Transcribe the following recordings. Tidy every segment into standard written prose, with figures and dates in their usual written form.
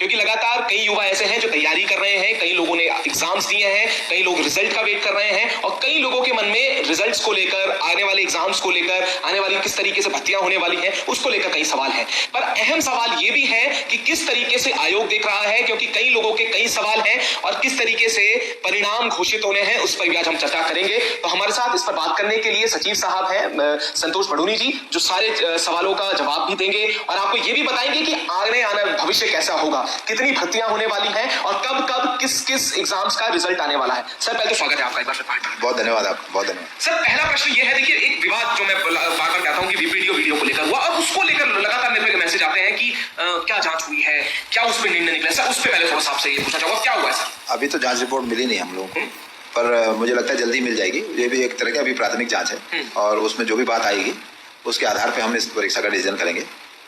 क्योंकि लगातार कई युवा ऐसे हैं जो तैयारी कर रहे हैं, कई लोगों ने एग्जाम्स दिए हैं, कई लोग रिजल्ट का वेट कर रहे हैं और कई लोगों के मन में रिजल्ट्स को लेकर, आने वाले एग्जाम्स को लेकर, आने वाली किस तरीके से भर्तियां होने वाली हैं उसको लेकर कई सवाल हैं। पर अहम सवाल यह भी है कि किस तरीके से आयोग देख रहा है, क्योंकि कई लोगों के कई सवाल हैं और किस तरीके से परिणाम घोषित होने हैं उस पर भी आज हम चर्चा करेंगे। तो हमारे साथ इस पर बात करने के लिए सचिव साहब हैं संतोष बड़ूनी जी, जो सारे सवालों का जवाब भी देंगे और आपको यह भी बताएंगे कि आने आने भविष्य कैसा होगा, कितनी भर्तियां होने वाली हैं और कब कब किस किस एग्जाम्स का रिजल्ट आने वाला है। सर पहले तो स्वागत है आपका एक बार। बहुत धन्यवाद आपका, बहुत धन्यवाद। सर पहला प्रश्न यह है, देखिए एक विवाद जो मैं बार बार कहता हूं कि वीडियो को लेकर हुआ और उसको लेकर लगातार मेरे को मैसेज आते हैं कि क्या जांच हुई है, क्या उस पर निर्णय निकला। सर उस पर पहले थोड़ा सा आपसे ये पूछना चाहूंगा, क्या हुआ है सर? अभी तो जांच रिपोर्ट मिली नहीं हम लोगों को, पर मुझे लगता है जल्दी मिल जाएगी। ये भी एक तरह की अभी प्राथमिक जांच है और उसमें जो भी बात आएगी उसके आधार पर हम इस परीक्षा का डिसीजन करेंगे।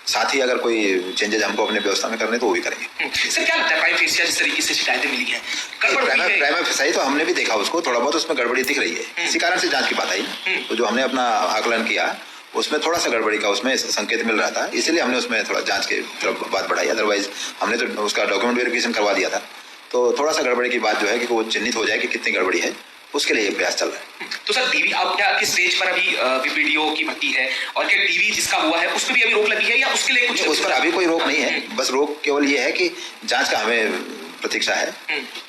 साथ ही अगर कोई चेंजेस हमको अपने व्यवस्था में करने तो वो भी करेंगे। सर क्या लगता है प्राइम फेसिया जिस तरीके से शिकायतें मिली हैं, प्राइम फेसिया तो हमने भी देखा, उसको थोड़ा बहुत उसमें गड़बड़ी दिख रही है, इसी कारण से जांच की बात आई। तो जो हमने अपना आकलन किया उसमें थोड़ा सा गड़बड़ी का उसमें संकेत मिल रहा था, इसीलिए हमने उसमें थोड़ा जांच की तरफ बात बढ़ाई। अदरवाइज हमने तो उसका डॉक्यूमेंट वेरिफिकेशन करवा दिया था। तो थोड़ा सा गड़बड़ी की बात जो है कि वो चिन्हित हो जाए कि कितनी गड़बड़ी है, उसके लिए प्रयास चल रहा है। तो सर डीवी आप क्या किस स्टेज पर अभी वीपीडीओ की भर्ती है और क्या डीवी जिसका हुआ है उस पर भी अभी रोक लगी है या उसके लिए कुछ? उस पर अभी कोई रोक नहीं है, बस रोक केवल ये है कि जांच का हमें प्रतीक्षा है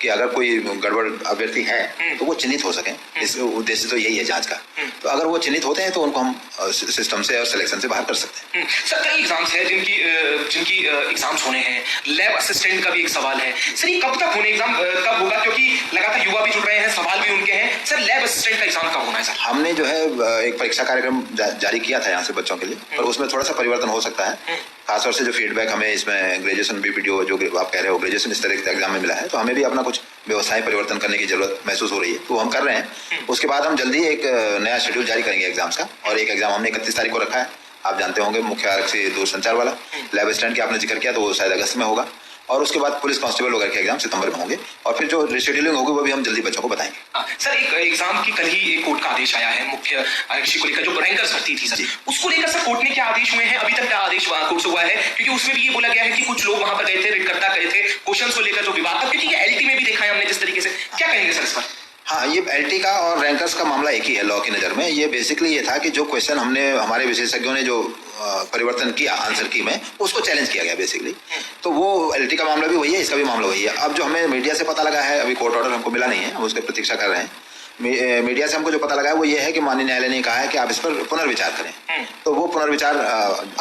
कि अगर कोई गड़बड़ अभ्यर्थी है तो वो चिन्हित हो सके। इस उद्देश्य तो यही है जांच का। तो अगर वो चिन्हित होते हैं तो उनको हम सिस्टम से और सिलेक्शन से बाहर कर सकते हैं। सर कई एग्जाम्स हैं जिनकी एग्जाम्स होने हैं, लैब असिस्टेंट का भी एक सवाल है। सर ये कब तक होने, एग्जाम कब होगा, क्योंकि लगातार युवा भी जुड़ रहे हैं, सवाल भी उनके हैं। सर लैब असिस्टेंट का एग्जाम कब होना है? सर हमने जो है एक परीक्षा कार्यक्रम जारी किया था यहाँ से बच्चों के लिए, पर उसमें थोड़ा सा परिवर्तन हो सकता है। खासतौर से जो फीडबैक हमें इसमें ग्रेजुएशन बीपीडीओ जो आप कह रहे हो ग्रेजुएशन स्तर के एग्जाम में मिला है, तो हमें भी अपना कुछ व्यवस्थाएं परिवर्तन करने की जरूरत महसूस हो रही है, तो हम कर रहे हैं। उसके बाद हम जल्दी एक नया शेड्यूल जारी करेंगे एग्जाम्स का, और एक एग्जाम हमने 31 तारीख को रखा है, आप जानते होंगे, मुख्य आरक्षी दूरसंचार वाला। लैब असिस्टेंट की आपने जिक्र किया तो वो शायद अगस्त में होगा, और उसके बाद पुलिस कांस्टेबल वगैरह के एग्जाम सितंबर में होंगे, और फिर जो रिशेड्यूलिंग होगी वो भी हम जल्दी बच्चों को बताएंगे। सर एक एग्जाम की कल ही एक कोर्ट का आदेश आया है मुख्य आरक्षी को लेकर, जो रैंकर्स भर्ती थी सर, उसको लेकर सर कोर्ट ने क्या आदेश हुए हैं? अभी तक क्या आदेश कोर्ट से हुआ है? क्योंकि उसमें भी ये बोला गया है कि कुछ लोग वहां पर गए थे, रिटकर्ता गए थे, क्वेश्चन को लेकर जो विवाद था, क्योंकि एलटी में भी देखा है हमने जिस तरीके से। क्या कहेंगे सर इस पर? हाँ, ये एलटी का और रैंकर्स का मामला एक ही है लॉ की नज़र में। ये बेसिकली ये था कि जो क्वेश्चन हमने हमारे विशेषज्ञों ने जो परिवर्तन किया आंसर की में, उसको चैलेंज किया गया बेसिकली। तो वो एलटी का मामला भी वही है, इसका भी मामला वही है। अब जो हमें मीडिया से पता लगा है, अभी कोर्ट ऑर्डर हमको मिला नहीं है, हम उसकी प्रतीक्षा कर रहे हैं। मीडिया से हमको जो पता लगा है वो ये है कि माननीय न्यायालय ने कहा है कि आप इस पर पुनर्विचार करें। तो वो पुनर्विचार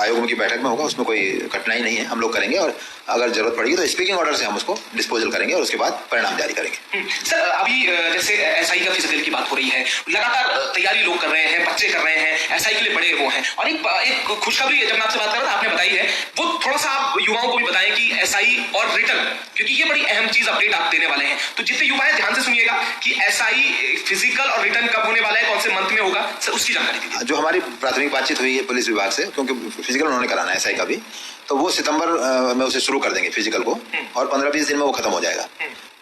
आयोग की बैठक में होगा, उसमें कोई कठिनाई नहीं है, हम लोग करेंगे, और अगर जरूरत पड़ेगी तो स्पीकिंग ऑर्डर से हम उसको डिस्पोजल करेंगे और उसके बाद परिणाम जारी करेंगे। सर अभी जैसे एसआई का फिजिकल की बात हो रही है, लगातार तैयारी लोग कर रहे हैं, बच्चे कर रहे हैं, एसआई के लिए बड़े वो हैं, और एक खुशखबरी जब मैं आपसे बात कर रहा था आपने बताई है, वो थोड़ा सा आप युवाओं को भी बताएं कि एसआई और रिटर्न, क्योंकि ये बड़ी अहम चीज अपडेट आप देने वाले हैं। तो जितने युवा हैं ध्यान से सुनिएगा कि एसआई फिजिकल और रिटर्न कब होने वाला है, कौन से मंथ में होगा, सर उसकी जानकारी दीजिए। जो हमारी प्राथमिक बातचीत हुई है पुलिस विभाग से, क्योंकि फिजिकल उन्होंने कराना है एसआई का भी, तो वो सितंबर में उसे शुरू कर देंगे फिजिकल को, और 15-20 दिन में वो खत्म हो जाएगा।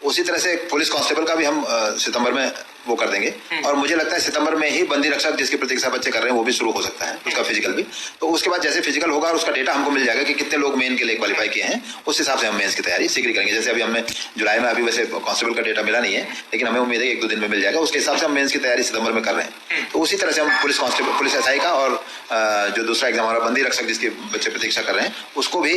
उसी तरह से पुलिस कांस्टेबल का भी हम सितंबर में वो कर देंगे, और मुझे लगता है सितंबर में ही बंदी रक्षक जिसकी प्रतीक्षा बच्चे कर रहे हैं वो भी शुरू हो सकता है, उसका फिजिकल भी। तो उसके बाद जैसे फिजिकल होगा और उसका डेटा हमको मिल जाएगा कि कितने लोग मेन के लिए क्वालिफाई किए हैं, उस हिसाब से हम मेंस की तैयारी शीघ्र करेंगे। जैसे अभी हमें जुलाई में, अभी वैसे कांस्टेबल का डेटा मिला नहीं है, लेकिन हमें उम्मीद है 1-2 दिन में मिल जाएगा, उसके हिसाब से हम मेंस की तैयारी सितंबर में कर रहे हैं। तो उसी तरह से हम पुलिस कांस्टेबल, पुलिस एसआई का, और जो दूसरा एग्जाम हमारा बंदी रक्षक जिसके बच्चे प्रतीक्षा कर रहे हैं, उसको भी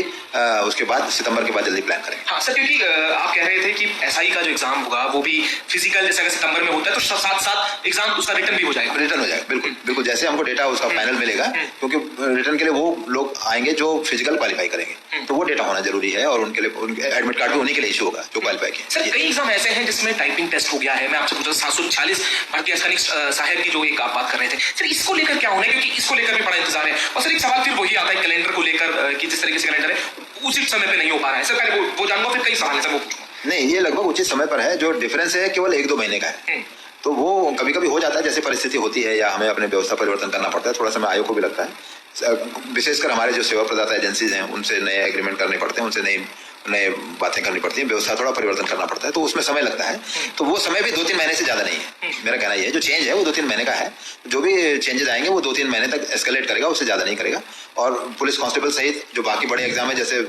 उसके बाद सितंबर के बाद जल्दी प्लान करेंगे। हाँ सर, क्योंकि आप कह रहे थे कि एसआई का जो एग्जाम होगा वो भी फिजिकल जैसे अगर सितंबर में होता है तो साथ साथ एग्जाम उसका रिटर्न भी हो जाएगा। रिटर्न हो जाएगा, बिल्कुल बिल्कुल, जैसे हमको डेटा उसका फाइनल मिलेगा, क्योंकि रिटर्न के लिए वो लोग आएंगे जो फिजिकल क्वालिफाई करेंगे, तो वो डेटा होना जरूरी है, और उनके लिए एडमिट कार्ड भी उन्हीं के लिए इशू होगा जो क्वालिफाई किए। सर कई एग्जाम ऐसे हैं जिसमें टाइपिंग टेस्ट हो गया है, मैं आपसे पूछा 746 भारतीय सहायक की जो एक आप बात कर रहे थे, सर इसको लेकर क्या होना है, क्योंकि इसको लेकर भी बड़ा इंतजार है। और सर एक सवाल फिर वही आता है कैलेंडर को लेकर कि जिस तरीके से कैलेंडर है उचित समय पे नहीं हो पा रहा है। सर पहले वो जानूंगा, फिर कई सवाल है सर वो पूछूंगा। नहीं, ये लगभग उचित समय पर है, जो डिफरेंस है केवल 1-2 महीने का है। तो वो कभी कभी हो जाता है, जैसे परिस्थिति होती है या हमें अपने व्यवस्था परिवर्तन करना पड़ता है, थोड़ा समय आयोग को भी लगता है। विशेषकर हमारे जो सेवा प्रदाता एजेंसीज हैं उनसे नए एग्रीमेंट करने पड़ते हैं, उनसे नए बातें करनी पड़ती है, व्यवस्था थोड़ा परिवर्तन करना पड़ता है, तो उसमें समय लगता है। तो वो समय भी 2-3 महीने से ज्यादा नहीं है। मेरा कहना ये है, जो चेंज है वो 2-3 महीने का है, जो भी चेंजेस आएंगे वो 2-3 महीने तक एस्केलेट करेगा, उससे ज्यादा नहीं करेगा। और पुलिस कांस्टेबल सहित जो बाकी बड़े एग्जाम है, जैसे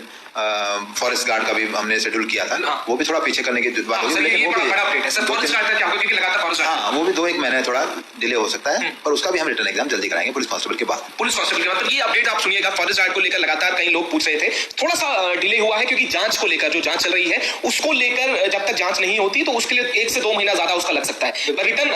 फॉरेस्ट गार्ड का भी हमने शेड्यूल किया था, वो भी थोड़ा पीछे करने की बात होगी, लेकिन वो भी बड़ा अपडेट है सर। फॉरेस्ट गार्ड का क्या होगा, क्योंकि लगातार फॉरेस्ट गार्ड, हाँ वो भी 2-1 महीने थोड़ा डिले हो सकता है, पर उसका भी हम रिटर्न एग्जाम जल्दी कराएंगे पुलिस कांस्टेबल के बाद। पुलिस कांस्टेबल के बाद तो ये अपडेट आप सुनिएगा। फॉरेस्ट गार्ड को लेकर लगातार कई लोग पूछ रहे थे, थोड़ा सा डिले हुआ है क्योंकि जांच को लेकर, जो जांच चल रही है उसको लेकर जब तक जांच नहीं होती तो उसके लिए 1 से 2 महीना ज्यादा उसका लग सकता है। रिटर्न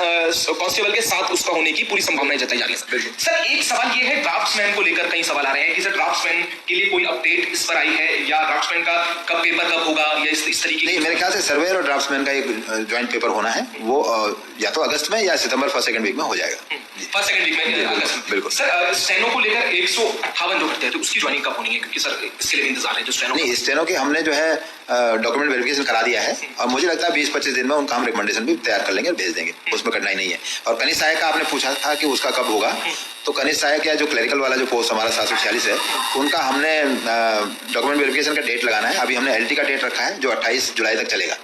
कांस्टेबल के साथ उसका होने की पूरी संभावनाएं जताई जा रही है। सर एक सवाल ये है, ड्राफ्ट्समैन को लेकर कई सवाल आ रहे हैं कि सर ड्राफ्ट्समैन के लिए कोई अपडेट इस पर आई है, या ड्राफ्ट्समैन का कब पेपर कब होगा, या इस तरीके नहीं, मेरे ख्याल से सर्वेयर और ड्राफ्ट्समैन का एक ज्वाइंट पेपर होना है, वो या तो अगस्त में या सितंबर 1st-2nd वीक में हो जाएगा। फर्स्ट सेकंड वीक में अगस्त में। बिल्कुल सर स्टेनो को लेकर 158 जो करते हैं तो उसकी ज्वाइनिंग कब होनी है, क्योंकि सर इसके लिए भी इंतजार है जो स्टेनो। नहीं, स्टेनो के हमने जो है डॉक्यूमेंट वेरिफिकेशन करा दिया है, और मुझे लगता है 20-25 दिन में उनका हम रिकमेंडेशन भी तैयार कर लेंगे और भेज देंगे, उसमें कठिनाई नहीं है। और कनिष्ठ सहायक का आपने पूछा था कि उसका कब होगा, तो कनिष्ठ सहायक या जो क्लरिकल वाला जो पोस्ट हमारा 746 है, उनका हमने डॉक्यूमेंट वेरिफिकेशन का डेट लगाना है। अभी हमने LT का डेट रखा है जो 28 जुलाई तक चलेगा,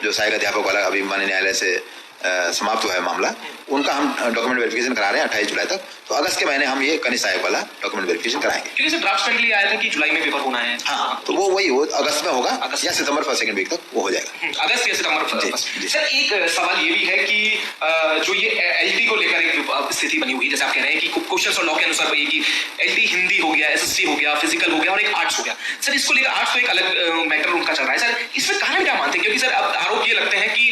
जो सहायक अध्यापक वाला अभी माननीय न्यायालय से समाप्त हुआ है मामला, उनका हम डॉक्यूमेंट वेरिफिकेशन करा रहे हैं 28 जुलाई तक। तो अगस्त के महीने हम ये कनिष्ठ सहायक वाला डॉक्यूमेंट वेरिफिकेशन कराएंगे। क्योंकि सर ड्राफ्ट्समैन के लिए आया था कि जुलाई में पेपर होना है। हाँ, तो वो अगस्त में होगा या सितंबर 1st-2nd वीक तक वो हो जाएगा। अगस्त या सितंबर। सर एक सवाल ये भी है कि जो ये LT को लेकर एक स्थिति बनी हुई है, जैसे आप कह रहे हैं कि क्वेश्चन और लॉ के अनुसार वही कि LT हिंदी हो गया, SST हो गया, फिजिकल हो गया और एक आर्ट्स हो गया। सर इसको लेकर आर्ट्स तो एक अलग मैटर उनका चल रहा है, सर इसमें कारण क्या मानते हैं, क्योंकि सर अब आरोप ये लगते हैं कि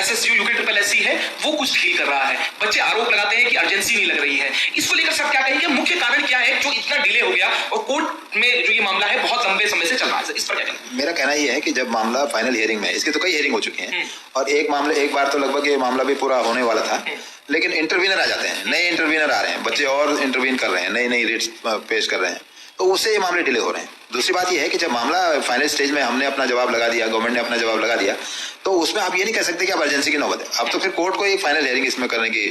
SSU UKSSC है वो कुछ ठीक कर रहा है, बच्चे आरोप लगाते हैं कि अर्जेंसी नहीं लग रही है। इसको लेकर सर क्या कहेंगे, मुख्य कारण क्या है जो इतना डिले हो गया और कोर्ट में जो ये मामला है बहुत लंबे समय से चल रहा है, इस पर क्या कहेंगे? मेरा कहना ये है कि जब मामला फाइनल हियरिंग में, इसके तो कई हियरिंग हो चुकी हैं, और एक बार तो लगभग ये मामला भी पूरा होने वाला था, लेकिन इंटरवीनर आ जाते हैं, नए इंटरवीनर आ रहे हैं, बच्चे और इंटरवीन कर रहे हैं, नई रेट्स पेश कर रहे हैं, तो उससे ये मामले डिले हो रहे हैं। दूसरी बात ये है कि जब मामला फाइनल स्टेज में हमने अपना जवाब लगा दिया, गवर्नमेंट ने अपना जवाब लगा दिया, तो उसमें आप ये नहीं कह सकते कि अब अर्जेंसी की नौबत है। अब तो फिर कोर्ट को एक फाइनल हियरिंग इसमें करने की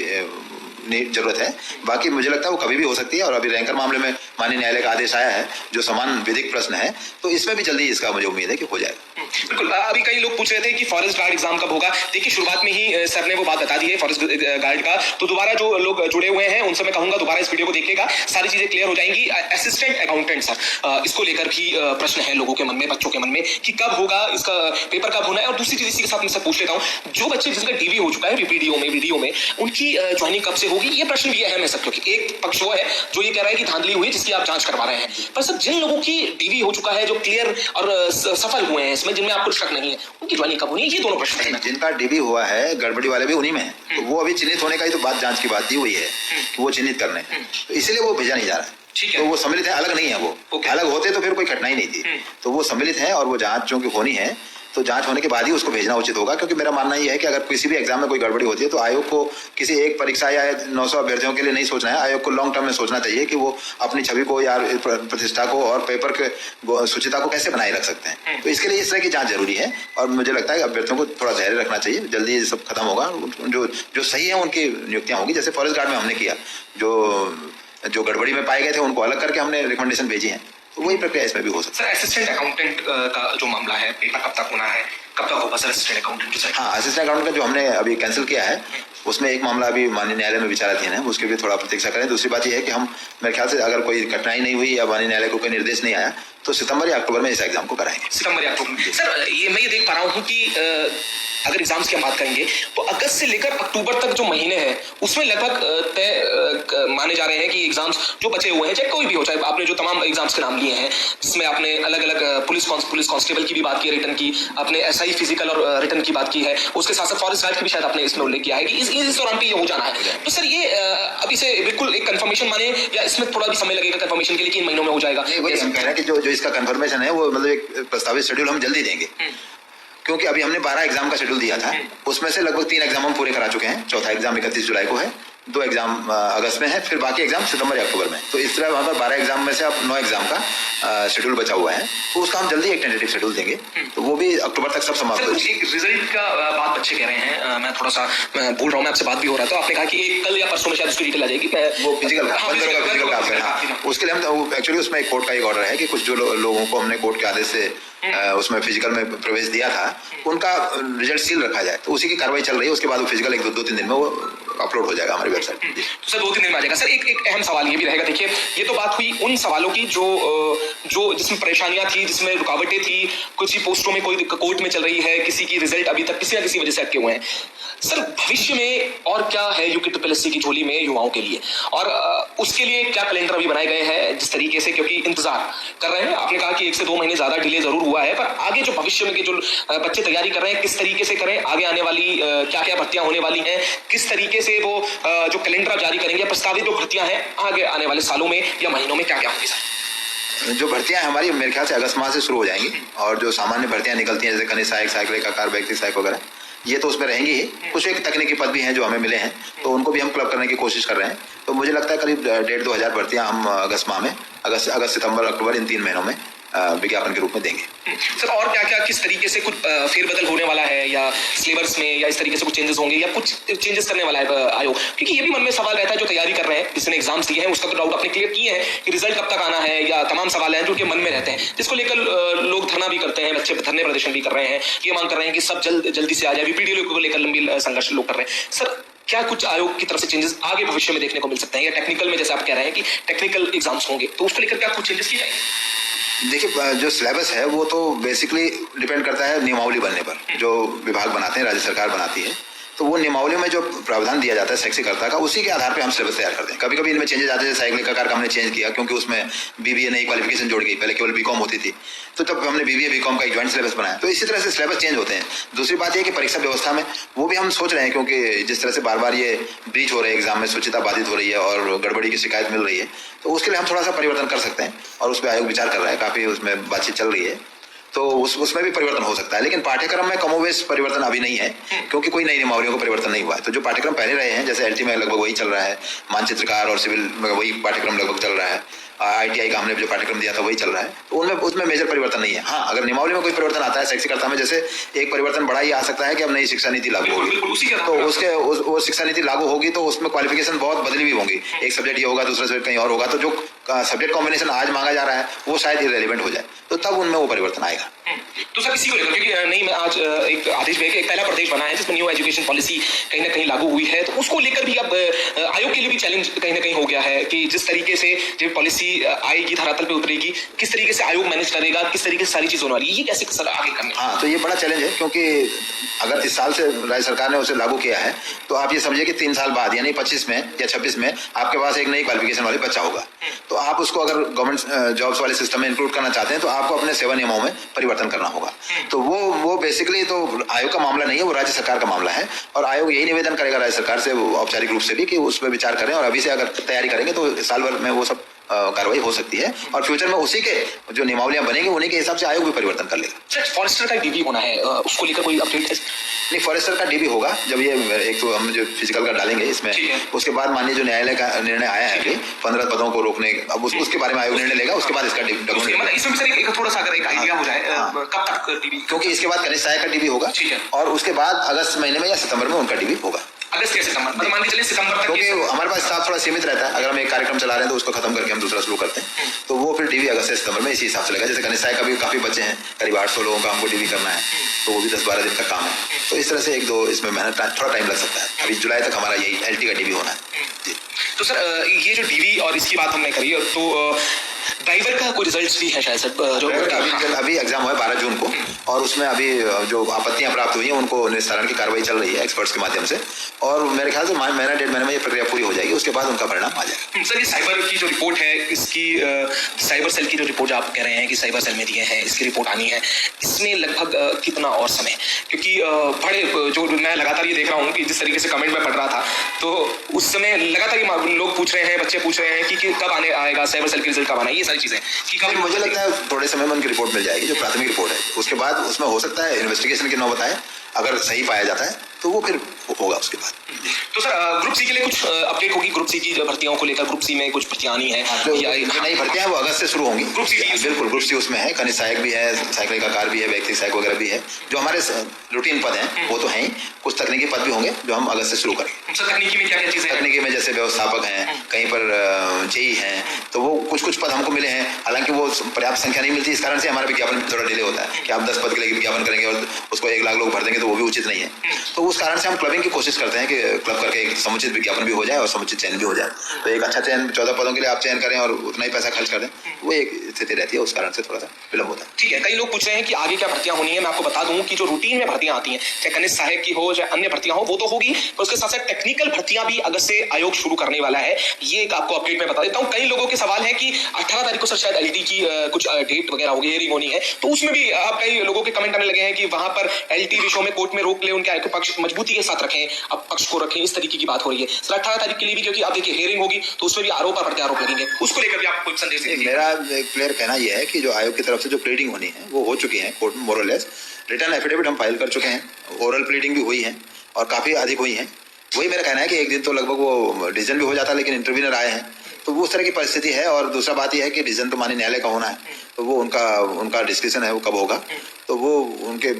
जरूरत है। बाकी मुझे लगता है वो कभी भी हो सकती है, और अभी रैंकर मामले में माननीय न्यायालय का आदेश आया है जो समान विधिक प्रश्न है, तो इसमें भी जल्दी इसका मुझे उम्मीद है कि हो जाएगा। बिल्कुल। अभी कई लोग पूछ रहे थे कि फॉरेस्ट गार्ड एग्जाम कब होगा। देखिए शुरुआत में ही सर ने वो बात बता दी है फॉरेस्ट गार्ड का, तो दोबारा जो लोग जुड़े हुए हैं उनसे मैं कहूंगा दोबारा इस वीडियो को देखिएगा, सारी चीजें क्लियर हो जाएंगी। असिस्टेंट अकाउंटेंट सर, इसको लेकर भी प्रश्न है लोगों के मन में, बच्चों के मन में कि कब होगा, इसका पेपर कब होना है। और दूसरी चीज इसी के साथ मैं पूछ लेता हूँ, जो बच्चे जिसका DV हो चुका है वीडियो में उनकी ज्वाइनिंग कब से होगी, ये प्रश्न भी अहम है सर, क्योंकि एक पक्ष वो है जो ये कह रहा है कि धांधली हुई जिसकी आप जांच करवा रहे हैं, पर सर जिन लोगों की DV हो चुका है, जो क्लियर और सफल हुए हैं इसमें, जिनमें आपको शक नहीं है, उनकी ज्वाइनिंग कब होनी है, ये दोनों प्रश्न हैं। जिनका DV हुआ है, गड़बड़ी वाले भी उन्हीं में है, तो वो अभी चिन्हित होने का ही तो बात, जांच की बात ही हुई है कि वो चिन्हित करने, तो इसीलिए वो भेजा नहीं जा रहा है। तो वो सम्मिलित है, अलग नहीं है वो। अलग होते तो फिर कोई कठिनाई नहीं थी, तो वो सम्मिलित है और वो जांच जो की होनी है, तो जांच होने के बाद ही उसको भेजना उचित होगा। क्योंकि मेरा मानना ये है कि अगर किसी भी एग्जाम में कोई गड़बड़ी होती है तो आयोग को किसी एक परीक्षा या 900 अभ्यर्थियों के लिए नहीं सोचना है, आयोग को लॉन्ग टर्म में सोचना चाहिए कि वो अपनी छवि को या प्रतिष्ठा को और पेपर के शुचिता को कैसे बनाए रख सकते हैं। तो इसके लिए इस तरह की जांच जरूरी है, और मुझे लगता है कि अभ्यर्थियों को थोड़ा धैर्य रखना चाहिए, जल्दी ये सब खत्म होगा, जो सही है उनकी नियुक्तियां होगी। जैसे फॉरेस्ट गार्ड में हमने किया, जो गड़बड़ी में पाए गए थे उनको अलग करके हमने रिकमेंडेशन भेजी है, तो वही प्रक्रिया इसमें भी हो सकती है। सर असिस्टेंट अकाउंटेंट का जो मामला है, पेपर कब तक होना है, कब तक होगा सर असिस्टेंट अकाउंटेंट? हाँ, असिस्टेंट अकाउंटेंट का जो हमने अभी कैंसिल किया है, उसमें एक मामला अभी माननीय न्यायालय में विचाराधीन है, उसके भी थोड़ा प्रतीक्षा करें। दूसरी बात यह है कि हम, मेरे ख्याल से अगर कोई कठिनाई नहीं हुई या माननीय न्यायालय को कोई निर्देश नहीं आया, तो सितंबर या अक्टूबर में इस एग्जाम को कराएंगे। सितंबर या अक्टूबर में। सर ये मैं ये देख पा रहा हूँ कि अगर एग्जाम्स की हम बात करेंगे तो अगस्त से लेकर अक्टूबर तक जो महीने हैं उसमें लगभग तय माने जा रहे हैं कि एग्जाम्स जो बचे हुए हैं, चाहे कोई भी हो, चाहे आपने जो तमाम एग्जाम्स के नाम लिए हैं, जिसमें आपने अलग अलग पुलिस कांस्टेबल की भी बात की है, रिटर्न की, आपने SI फिजिकल और रिटर्न की बात की है, उसके साथ साथ फॉरेस्ट गार्ड की भी शायद आपने इसमें उल्लेख किया है कि इस दौरान पे ये हो जाना है। तो सर ये अब इसे बिल्कुल एक कंफर्मेशन माने, या इसमें थोड़ा भी समय लगेगा कंफर्मेशन के लिए कि इन महीनों में हो जाएगा? वही हम कह रहे हैं कि जो इसका कंफर्मेशन है वो मतलब एक प्रस्तावित शेड्यूल हम जल्दी देंगे, क्योंकि अभी हमने 12 एग्जाम का शेड्यूल दिया था, उसमें से लगभग 3 एग्जाम हम पूरे करा चुके हैं। चौथा एग्जाम 31 जुलाई को है, 2 एग्जाम अगस्त में है, फिर बाकी एग्जाम सितंबर या अक्टूबर में। तो इस तरह वहाँ पर 12 एग्जाम में से अब 9 एग्जाम का शेड्यूल बचा हुआ है, तो उसका हम जल्दी एक टेंटेटिव शेड्यूल देंगे, तो वो भी अक्टूबर तक सब समाप्त हो जाएगा। एक रिजल्ट का बात बच्चे कह रहे हैं, मैं थोड़ा सा बोल रहा हूँ, मैं आपसे बात भी हो रहा था, आपने कहा कि एक कल या परसों में शायद उसकी डिटेल आ जाएगी। वो फिजिकल का उसके लिए हम एक्चुअली उसमें कोर्ट का एक ऑर्डर है कि कुछ जो लोगों को हमने कोर्ट के आदेश से उसमें फिजिकल में प्रवेश दिया था, उनका रिजल्ट सील रखा जाए। तो उसी की कार्रवाई चल रही है, उसके बाद वो फिजिकल 1-2-3 दिन में वो अपलोड हो जाएगा हमारी वेबसाइट। तो सर 2-3 दिन में आ जाएगा। सर एक अहम सवाल ये भी रहेगा, देखिए ये तो बात हुई उन सवालों की जो जिसमें परेशानियां थी, जिसमें रुकावटें थी, कुछ ही पोस्टों में कोई कोर्ट में चल रही है, किसी की रिजल्ट अभी तक किसी ना किसी वजह से अटके हुए हैं। सर भविष्य में और क्या है यूपीएससी की झोली में युवाओं के लिए, और उसके लिए क्या कैलेंडर अभी बनाए गए हैं जिस तरीके से, क्योंकि इंतजार कर रहे हैं, आपने कहा कि 1 से 2 महीने ज्यादा डिले जरूर हुआ है, पर आगे जो भविष्य में के जो बच्चे तैयारी कर रहे हैं किस तरीके से करें, आगे आने वाली क्या क्या भर्तियां होने वाली हैं, किस तरीके से वो जो कैलेंडर जारी करेंगे, प्रस्तावित जो भर्तियां हैं आगे आने वाले सालों में या महीनों में क्या क्या होंगी सर? जो भर्तियां हैं हमारी मेरे ख्याल से अगस्त माह से शुरू हो जाएंगी, और जो सामान्य भर्तियां निकलती हैं जैसे खनिज सहायक, सहायक लेखाकार, व्यक्ति सहायक वगैरह, ये तो उसमें रहेंगी ही। कुछ एक तकनीकी पद भी हैं जो हमें मिले हैं, तो उनको भी हम क्लब करने की कोशिश कर रहे हैं। तो मुझे लगता है करीब 1,500-2 हज़ार भर्तियां हम अगस्त माह में, अगस्त सितंबर अक्टूबर इन 3 महीनों में विज्ञापन के रूप में देंगे। सर और क्या क्या किस तरीके से कुछ फेरबदल होने वाला है, या सिलेबस में या इस तरीके से कुछ चेंजेस होंगे, या कुछ चेंजेस करने वाला है आयोग? क्योंकि ये भी मन में सवाल रहता है जो तैयारी कर रहे हैं, जिसने एग्जाम्स दिए हैं उसका तो डाउट अपने क्लियर किए हैं कि रिजल्ट कब तक आना है, या तमाम सवाल हैं जो उनके मन में रहते हैं, जिसको लेकर लोग धरना भी करते हैं, बच्चे धरने प्रदर्शन भी कर रहे हैं, ये मांग कर रहे हैं कि सब जल्दी से आ जाए, वीपीडीएल को लेकर लंबी संघर्ष लोग कर रहे हैं। सर क्या कुछ आयोग की तरफ से चेंजेस आगे भविष्य में देखने को मिल सकते हैं, या टेक्निकल में जैसे आप कह रहे हैं कि टेक्निकल एग्जाम्स होंगे, तो उसको लेकर क्या कुछ चेंजेस किए जाएंगे? देखिए जो सिलेबस है वो तो बेसिकली डिपेंड करता है नियमावली बनने पर, जो विभाग बनाते हैं, राज्य सरकार बनाती है, तो वो नियमावली में जो प्रावधान दिया जाता है शैक्षिकर्ता का, उसी के आधार पे हम सिलेबस तैयार करते हैं। कभी कभी इनमें चेंजेस आते हैं, जैसे सहायक लेखाकार का हमने चेंज किया क्योंकि उसमें बीबीए नई क्वालिफिकेशन जोड़ गई, पहले केवल बीकॉम होती थी, तो तब हमने बीबीए बीकॉम का एक ज्वाइंट सिलेबस बनाया। तो इसी तरह से सिलेबस चेंज होते हैं। दूसरी बात यह कि परीक्षा व्यवस्था में वो भी हम सोच रहे हैं, क्योंकि जिस तरह से बार बार ये ब्रीच हो रहे हैं, एग्जाम में शुचिता बाधित हो रही है और गड़बड़ी की शिकायत मिल रही है, तो उसके लिए हम थोड़ा सा परिवर्तन कर सकते हैं, और उस पर आयोग विचार कर रहा है, काफ़ी उसमें बातचीत चल रही है, तो उसमें भी परिवर्तन हो सकता है। लेकिन पाठ्यक्रम में कमोवेश परिवर्तन अभी नहीं है, क्योंकि कोई नई नियमावलियों को परिवर्तन नहीं हुआ है। तो जो पाठ्यक्रम पहले रहे हैं, जैसे एलटी में लगभग वही चल रहा है, मानचित्रकार और सिविल में वही पाठ्यक्रम लगभग चल रहा है, ITI का हमने जो पाठ्यक्रम दिया था वही चल रहा है, तो उसमें मेजर परिवर्तन नहीं है। हाँ, अगर नियमावली में कोई परिवर्तन आता है शैक्षिकर्ता में, जैसे एक परिवर्तन बड़ा ही आ सकता है कि अब नई शिक्षा नीति लागू होगी, तो वो शिक्षा नीति लागू होगी तो उसमें क्वालिफिकेशन बहुत बदली भी होंगी, एक सब्जेक्ट ये होगा, दूसरा सब्जेक्ट कहीं और होगा, तो जो सब्जेक्ट कॉम्बिनेशन आज मांगा जा रहा है वो शायद इररिलेवेंट हो जाए, तो तब उनमें वो परिवर्तन आएगा। तो सर इसी को लेकर, क्योंकि नहीं मैं आज एक आदेश में एक पहला प्रदेश बना है जिसमें न्यू एजुकेशन पॉलिसी कहीं ना कहीं लागू हुई है, तो उसको लेकर भी अब आयोग के लिए भी चैलेंज कहीं ना कहीं हो गया है कि जिस तरीके से जो पॉलिसी आएगी, धरातल पे उतरेगी, किस तरीके से आयोग मैनेज करेगा, किस तरीके से सारी चीज होने वाली है, ये कैसे सर आगे करना? हाँ, तो ये बड़ा चैलेंज है, क्योंकि अगर इस साल से राज्य सरकार ने उसे लागू किया है, तो आप ये समझिए कि 3 साल बाद यानी 25 में या 26 में आपके पास एक नई क्वालिफिकेशन वाली बच्चा होगा, तो आप उसको अगर गवर्नमेंट जॉब्स वाले सिस्टम में इंक्लूड करना चाहते हैं तो आपको अपने सेवा नियमों में परिवर्तन करना होगा। तो वो बेसिकली तो आयोग का मामला नहीं है, वो राज्य सरकार का मामला है, और आयोग यही निवेदन करेगा राज्य सरकार से औपचारिक रूप से भी कि उस पर विचार करें, और अभी से अगर तैयारी करेंगे तो साल भर में वो सब कार्रवाई हो सकती है, और फ्यूचर में उसी के जो नियमावलियां बनेंगी उन्हीं के हिसाब से आयोग भी परिवर्तन कर लेगा। फॉरेस्टर का डीबी होना है, उसको लेकर कोई अपडेट है? नहीं, फॉरेस्टर का डीबी होगा जब ये एक तो हम जो फिजिकल का डालेंगे इसमें, उसके बाद माननीय जो न्यायालय का निर्णय आया है कि 15 पदों को रोकने, अब उसके बारे में आयोग निर्णय लेगा, उसके बाद इसका मतलब इसमें सर एक थोड़ा सा अगर एक आइडिया हो जाए कब तक डीबी, क्योंकि इसके बाद खनिज सहायक का डीबी होगा, और उसके बाद अगस्त महीने में या सितंबर में उनका डीबी होगा। अगस्त या सितंबर, मतलब मान के चलिए सितंबर तक, क्योंकि हमारे पास स्टाफ थोड़ा सीमित रहता है, अगर हम एक कार्यक्रम चला रहे हैं तो उसको खत्म करके हम दूसरा शुरू करते हैं, तो वो फिर डीवी अगस्त से सितंबर में इसी हिसाब से लगेगा। जैसे खनिज सहायक का भी काफी बच्चे हैं, करीब 800 लोगों का हमको डीवी करना है, तो वो भी 10-12 दिन का काम है, तो इस तरह से 1-2 इसमें मेहनत थोड़ा टाइम लग सकता है। अभी जुलाई तक हमारा यही LT का डीवी होना है जी। तो सर ये जो डीवी और इसकी बात हमने करी, तो ड्राइवर का कोई रिजल्ट भी है शायद सर, जो अभी एग्जाम हुआ है 12 जून को, और उसमें अभी जो आपत्तियां प्राप्त हुई हैं उनको निस्तारण की कार्रवाई चल रही है एक्सपर्ट्स के माध्यम से, और मेरे ख्याल से महीना 1.5 महीने में ये प्रक्रिया पूरी हो जाएगी, उसके बाद उनका परिणाम आ जाएगा। सर ये साइबर की जो रिपोर्ट है, इसकी साइबर सेल की जो रिपोर्ट आप कह रहे हैं कि साइबर सेल में दिए हैं, इसकी रिपोर्ट आनी है, इसमें लगभग कितना और समय? क्योंकि बड़े जो मैं लगातार ये देख रहा हूँ कि जिस तरीके से कमेंट में पढ़ रहा था, तो उस समय लगातार लोग पूछ रहे हैं, बच्चे पूछ रहे हैं कि कब आएगा साइबर सेल की रिजल्ट, कब आना है, ये सारी चीजें कि कब? मुझे लगता है थोड़े समय में उनकी रिपोर्ट मिल जाएगी, जो प्राथमिक रिपोर्ट है, उसके बाद उसमें हो सकता है इन्वेस्टिगेशन की नौबत आए, अगर सही पाया जाता है तो वो फिर होगा उसके बाद। तो सर ग्रुप सी के लिए कुछ अपडेट होगी? ग्रुप सी की भर्तियों को लेकर, ग्रुप सी में कुछ भर्तियां आनी है जो या नई भर्तियां वो अगस्त से शुरू होंगी। ग्रुप सी बिल्कुल, ग्रुप सी उसमें है, खनिज सहायक भी है, साइकिल का कार भी है, व्यक्ति सहायक वगैरह भी है। जो हमारे रूटीन पद हैं वो तो हैं ही, कुछ तकनीकी पद भी होंगे जो हम अगस्त से शुरू करेंगे। सर तकनीकी में क्या क्या चीजें? तकनीकी में जैसे व्यवस्थापक हैं, कहीं पर जेई हैं, तो वो कुछ पद हमको मिले हैं। हालांकि वो पर्याप्त संख्या नहीं मिलती, इस कारण से हमारा विज्ञापन थोड़ा डिले होता है कि आप 10 पद के लिए विज्ञापन करेंगे और उसको 1 लाख लोग भर देंगे तो वो भी उचित नहीं है। तो उस कारण से हम क्लबिंग की कोशिश करते हैं कि क्लब करके एक समुचित विज्ञापन भी हो जाए और समुचित चयन भी हो जाए। तो एक अच्छा चयन 14 पदों के लिए आप चयन करें और उतना ही पैसा खर्च कर दें, वो एक स्थिति रहती है, उस कारण से थोड़ा सा विलंब होता है। ठीक है, कई लोग पूछ रहे हैं कि आगे क्या भर्तियां होनी है। मैं आपको बता दूं कि जो रूटीन में भर्तियां आती हैं, चाहे खनिज सहायक की हो चाहे अन्य भर्तियां हो, वो तो होगी, पर उसके साथ साथ टेक्निकल भर्तियां भी अगस्त से आयोग शुरू करने वाला है। ये एक आपको अपडेट में बता देता हूं। कई लोगों के सवाल है कि 18 तारीख को सर शायद एलटी की कुछ डेट वगैरह होगी, हियरिंग होनी है, तो उसमें भी कई लोगों के कमेंट आने लगे हैं कि वहां पर एलटी विषयों में कोर्ट में रोक ले, उनके पक्ष मजबूती के साथ रखें, अब पक्ष को रखें, इस तरीके की बात हो रही है। सर 18 तारीख के लिए भी, क्योंकि आप देखिए हियरिंग होगी तो उसमें भी आरोप पर प्रत्यारोप लगेंगे, उसको लेकर भी आप कुछ संदेश दीजिए। मेरा क्लियर कहना यह है कि जो आयोग की तरफ से जो प्लीडिंग होनी है वो हो चुकी है कोर्ट में, मोरलेस रिटर्न एफिडेविट हम फाइल कर चुके हैं, ओरल प्लीडिंग भी हुई है और काफी अधिक हुई है। वही मेरा कहना है कि एक दिन तो लगभग वो डिसीजन भी हो जाता है, लेकिन इंटरव्यूनर आए हैं तो वो उस तरह की परिस्थिति है। और दूसरा बात यह है कि डिसीजन तो माननीय न्यायालय का होना है, तो वो उनका डिस्कशन है, वो कब होगा तो वो उनके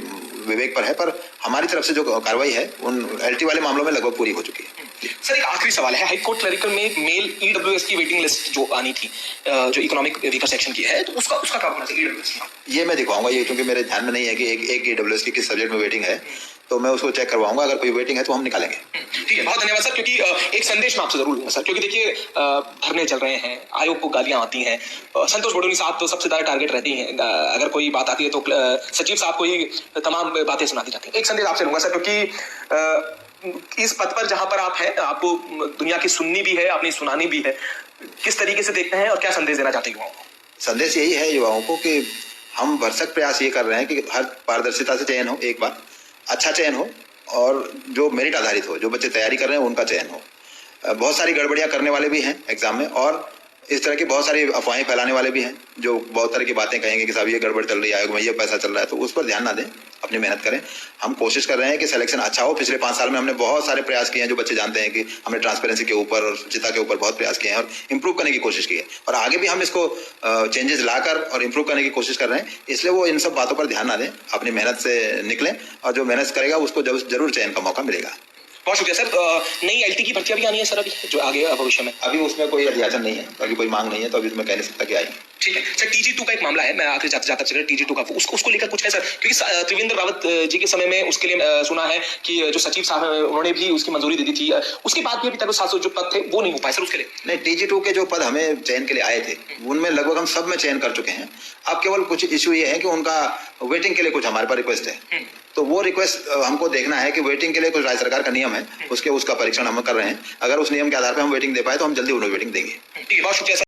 विवेक पर है। पर हमारी तरफ से जो कार्रवाई है उन एलटी वाले मामलों में लगभग पूरी हो चुकी है। सर एक आखिरी सवाल है, हाई कोर्ट क्लरिकल में मेल ईडब्ल्यूएस की वेटिंग लिस्ट जो आनी थी, जो इकोनॉमिक वीकर सेक्शन की है, तो उसका क्या होना चाहिए ईडब्ल्यूएस का? ये मैं दिखवाऊंगा, ये क्योंकि मेरे ध्यान में नहीं है कि एक ईडब्ल्यूएस की किस सब्जेक्ट में वेटिंग है, तो मैं उसको चेक करवाऊंगा। अगर कोई वेटिंग है तो हम निकालेंगे। ठीक है, बहुत धन्यवाद सर। क्योंकि एक संदेश मैं आपसे जरूर लूंगा सर, क्योंकि देखिए धरने चल रहे हैं, आयोग को गालियां आती हैं, संतोष बडोनी साहब तो सबसे ज्यादा टारगेट रहती हैं, अगर कोई बात आती है तो सचिव साहब को ही तमाम बातें सुनाती जाती हैं। एक संदेश आपसे लूंगा सर, क्योंकि इस पद पर जहां पर आप हैं, आपको दुनिया की सुननी भी है, आपने सुनानी भी है, किस तरीके से देखते हैं और क्या संदेश देना चाहते हैं युवाओं को? संदेश यही है युवाओं को कि हम भरसक प्रयास ये कर रहे हैं कि हर पारदर्शिता से चयन हो, एक बार अच्छा चयन हो और जो मेरिट आधारित हो, जो बच्चे तैयारी कर रहे हैं उनका चयन हो। बहुत सारी गड़बड़ियां करने वाले भी हैं एग्जाम में और इस तरह की बहुत सारी अफवाहें फैलाने वाले भी हैं जो बहुत तरह की बातें कहेंगे कि साहब ये गड़बड़ चल रही है, आयोग में ये पैसा चल रहा है, तो उस पर ध्यान ना दें, अपनी मेहनत करें। हम कोशिश कर रहे हैं कि सिलेक्शन अच्छा हो। पिछले 5 साल में हमने बहुत सारे प्रयास किए हैं, जो बच्चे जानते हैं कि हमने ट्रांसपेरेंसी के ऊपर और शुचिता के ऊपर बहुत प्रयास किए हैं और इम्प्रूव करने की कोशिश की है और आगे भी हम इसको चेंजेस लाकर और इम्प्रूव करने की कोशिश कर रहे हैं। इसलिए वो इन सब बातों पर ध्यान ना दें, अपनी मेहनत से निकलें और जो मेहनत करेगा उसको जरूर चयन का मौका मिलेगा। बहुत शुक्रिया सर। नई एलटी की भर्तियां भी आनी है सर अभी, जो आगे भविष्य में? अभी उसमें कोई अध्याचन नहीं है, अभी कोई मांग नहीं है, तो अभी मैं कह नहीं सकता कि आएगी। ठीक है सर, TG2 का एक मामला है, मैं आखिर जाता चल TG2 का उसको लेकर कुछ है सर? क्योंकि त्रिवेंद्र रावत जी के समय में उसके लिए सुना है कि जो सचिव साहब हैं उन्होंने भी उसकी मंजूरी दे दी थी, उसके बाद भी अभी तक 700 जो पद थे वो नहीं हो पाए सर उसके लिए। नहीं, TG2 के जो पद हमें चयन के लिए आए थे उनमें लगभग हम सब में चयन कर चुके हैं। अब केवल कुछ इश्यू ये है कि उनका वेटिंग के लिए कुछ हमारे पास रिक्वेस्ट है, तो वो रिक्वेस्ट हमको देखना है कि वेटिंग के लिए कुछ राज्य सरकार का नियम है, उसका परीक्षण हम कर रहे हैं। अगर उस नियम के आधार पर हम वेटिंग दे पाए तो हम जल्दी उन्हें वेटिंग देंगे। ठीक है, बहुत शुक्रिया सर।